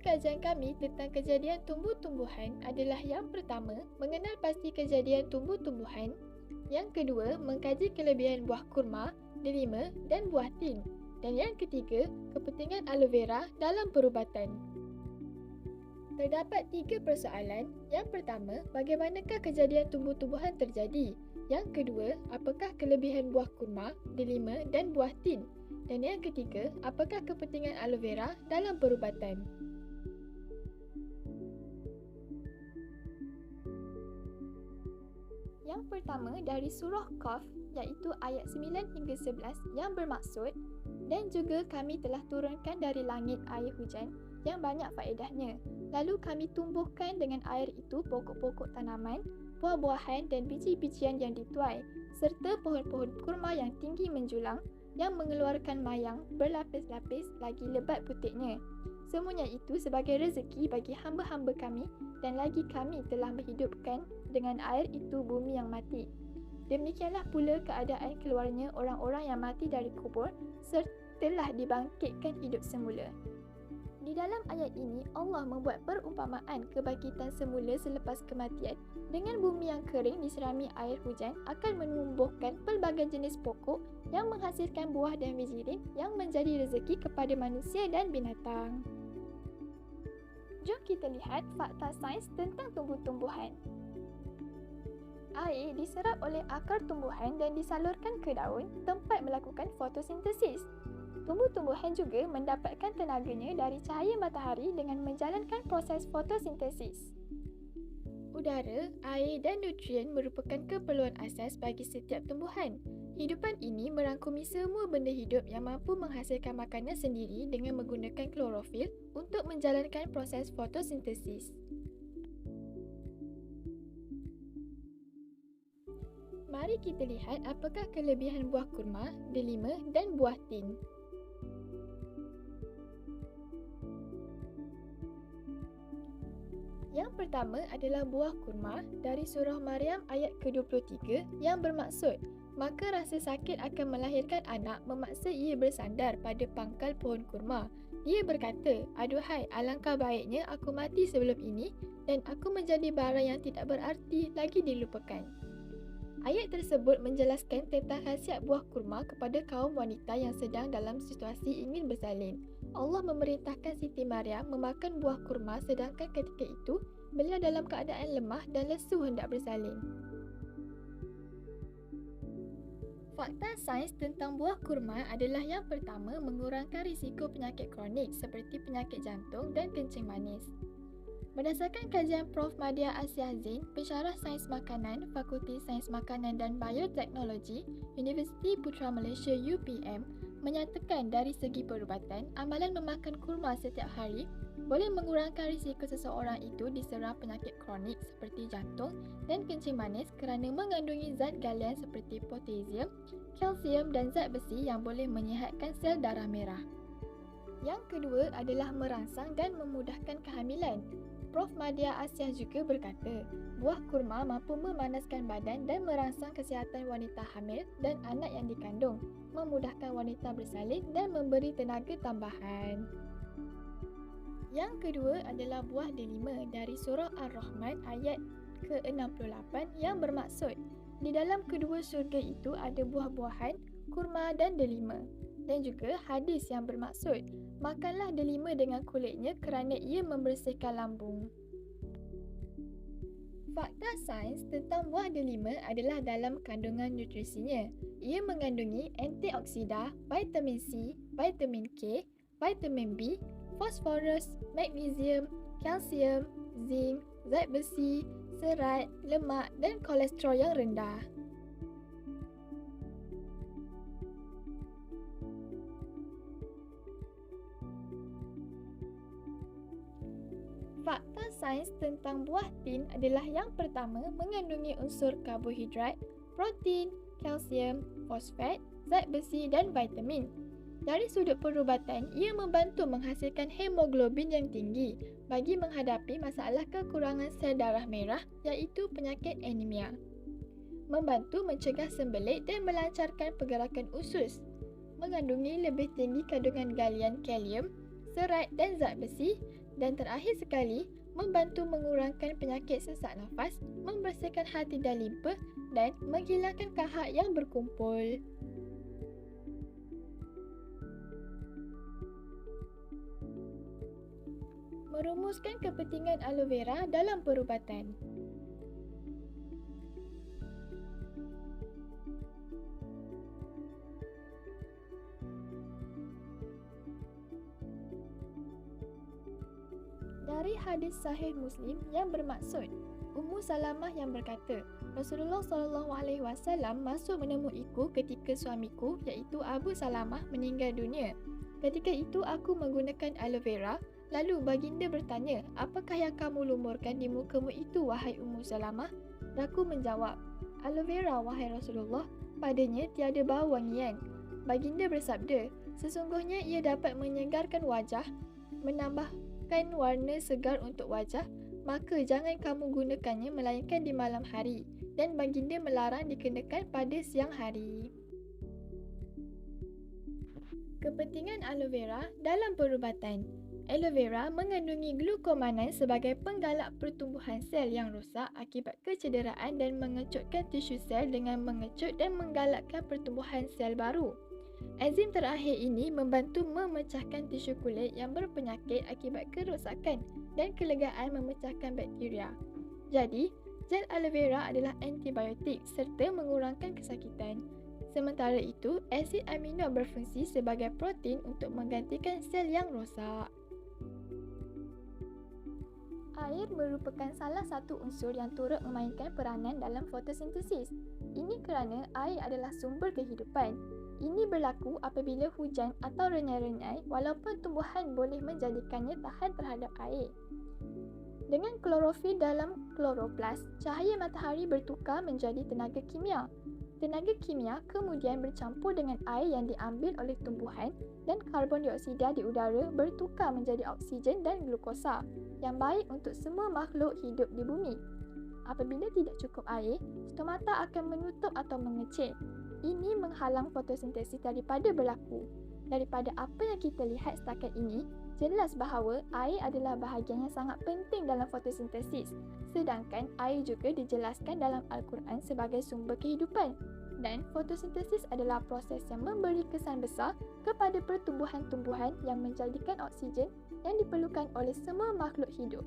kajian kami tentang kejadian tumbuh-tumbuhan adalah yang pertama, mengenal pasti kejadian tumbuh-tumbuhan. Yang kedua, mengkaji kelebihan buah kurma, delima dan buah tin. Dan yang ketiga, kepentingan aloe vera dalam perubatan. Terdapat 3 persoalan. Yang pertama, bagaimanakah kejadian tumbuh-tumbuhan terjadi? Yang kedua, apakah kelebihan buah kurma, delima dan buah tin? Dan yang ketiga, apakah kepentingan aloe vera dalam perubatan? Yang pertama dari surah Qaf, iaitu ayat 9 hingga 11 yang bermaksud, dan juga kami telah turunkan dari langit air hujan yang banyak faedahnya. Lalu kami tumbuhkan dengan air itu pokok-pokok tanaman, buah-buahan dan biji-bijian yang dituai, serta pohon-pohon kurma yang tinggi menjulang, yang mengeluarkan mayang berlapis-lapis lagi lebat putihnya. Semuanya itu sebagai rezeki bagi hamba-hamba kami, dan lagi kami telah menghidupkan dengan air itu bumi yang mati. Demikianlah pula keadaan keluarnya orang-orang yang mati dari kubur setelah dibangkitkan hidup semula. Di dalam ayat ini, Allah membuat perumpamaan kebangkitan semula selepas kematian dengan bumi yang kering diserami air hujan akan menumbuhkan pelbagai jenis pokok yang menghasilkan buah dan bijirin yang menjadi rezeki kepada manusia dan binatang. Jom kita lihat fakta sains tentang tumbuh-tumbuhan. Air diserap oleh akar tumbuhan dan disalurkan ke daun tempat melakukan fotosintesis. Tumbuh-tumbuhan juga mendapatkan tenaganya dari cahaya matahari dengan menjalankan proses fotosintesis. Udara, air dan nutrien merupakan keperluan asas bagi setiap tumbuhan. Hidupan ini merangkumi semua benda hidup yang mampu menghasilkan makanan sendiri dengan menggunakan klorofil untuk menjalankan proses fotosintesis. Mari kita lihat apakah kelebihan buah kurma, delima dan buah tin. Yang pertama adalah buah kurma dari surah Maryam ayat ke-23 yang bermaksud, maka rasa sakit akan melahirkan anak memaksa ia bersandar pada pangkal pohon kurma. Dia berkata, aduhai, alangkah baiknya aku mati sebelum ini dan aku menjadi barang yang tidak berarti lagi dilupakan. Ayat tersebut menjelaskan tentang khasiat buah kurma kepada kaum wanita yang sedang dalam situasi ingin bersalin. Allah memerintahkan Siti Maryam memakan buah kurma sedangkan ketika itu beliau dalam keadaan lemah dan lesu hendak bersalin. Fakta sains tentang buah kurma adalah yang pertama, mengurangkan risiko penyakit kronik seperti penyakit jantung dan kencing manis. Berdasarkan kajian Prof. Madya Asyah Zain, pensyarah Sains Makanan, Fakulti Sains Makanan dan Bioteknologi, Universiti Putra Malaysia UPM, menyatakan dari segi perubatan, amalan memakan kurma setiap hari boleh mengurangkan risiko seseorang itu diserang penyakit kronik seperti jantung dan kencing manis kerana mengandungi zat galian seperti potasium, kalsium dan zat besi yang boleh menyihatkan sel darah merah. Yang kedua adalah merangsang dan memudahkan kehamilan. Prof. Madya Asyah juga berkata, buah kurma mampu memanaskan badan dan merangsang kesihatan wanita hamil dan anak yang dikandung, memudahkan wanita bersalin dan memberi tenaga tambahan. Yang kedua adalah buah delima dari surah Ar-Rahman ayat ke-68 yang bermaksud, di dalam kedua syurga itu ada buah-buahan, kurma dan delima. Dan juga hadis yang bermaksud, makanlah delima dengan kulitnya kerana ia membersihkan lambung. Fakta sains tentang buah delima adalah dalam kandungan nutrisinya. Ia mengandungi antioksida, vitamin C, vitamin K, vitamin B, fosforus, magnesium, kalsium, zinc, zat besi, serat, lemak dan kolesterol yang rendah. Fakta sains tentang buah tin adalah yang pertama, mengandungi unsur karbohidrat, protein, kalsium, fosfat, zat besi dan vitamin. Dari sudut perubatan, ia membantu menghasilkan hemoglobin yang tinggi bagi menghadapi masalah kekurangan sel darah merah iaitu penyakit anemia. Membantu mencegah sembelit dan melancarkan pergerakan usus. Mengandungi lebih tinggi kandungan galian kalium serat dan zat besi, dan terakhir sekali, membantu mengurangkan penyakit sesak nafas, membersihkan hati dan limpa dan menghilangkan kahak yang berkumpul. Merumuskan kepentingan aloe vera dalam perubatan. Dari hadis sahih Muslim yang bermaksud, Ummu Salamah yang berkata, Rasulullah SAW masuk menemuiku ketika suamiku iaitu Abu Salamah meninggal dunia. Ketika itu aku menggunakan aloe vera, lalu baginda bertanya, apakah yang kamu lumurkan di mukamu itu wahai Ummu Salamah? Aku menjawab, aloe vera wahai Rasulullah, padanya tiada bau wangian. Baginda bersabda, sesungguhnya ia dapat menyegarkan wajah, menambahkan warna segar untuk wajah, maka jangan kamu gunakannya melainkan di malam hari, dan baginda melarang dikenakan pada siang hari. Kepentingan aloe vera dalam perubatan. Aloe vera mengandungi glukomanan sebagai penggalak pertumbuhan sel yang rosak akibat kecederaan dan mengecutkan tisu sel dengan mengecut dan menggalakkan pertumbuhan sel baru. Enzim terakhir ini membantu memecahkan tisu kulit yang berpenyakit akibat kerosakan dan kelegaan memecahkan bakteria. Jadi, gel aloe vera adalah antibiotik serta mengurangkan kesakitan. Sementara itu, asid amino berfungsi sebagai protein untuk menggantikan sel yang rosak. Air merupakan salah satu unsur yang turut memainkan peranan dalam fotosintesis. Ini kerana air adalah sumber kehidupan. Ini berlaku apabila hujan atau renyai-renyai walaupun tumbuhan boleh menjadikannya tahan terhadap air. Dengan klorofil dalam kloroplas, cahaya matahari bertukar menjadi tenaga kimia. Tenaga kimia kemudian bercampur dengan air yang diambil oleh tumbuhan dan karbon dioksida di udara bertukar menjadi oksigen dan glukosa yang baik untuk semua makhluk hidup di bumi. Apabila tidak cukup air, stomata akan menutup atau mengecil. Ini menghalang fotosintesis daripada berlaku. Daripada apa yang kita lihat setakat ini, jelas bahawa air adalah bahagian yang sangat penting dalam fotosintesis. Sedangkan air juga dijelaskan dalam Al-Quran sebagai sumber kehidupan. Dan fotosintesis adalah proses yang memberi kesan besar kepada pertumbuhan-tumbuhan yang menjadikan oksigen yang diperlukan oleh semua makhluk hidup.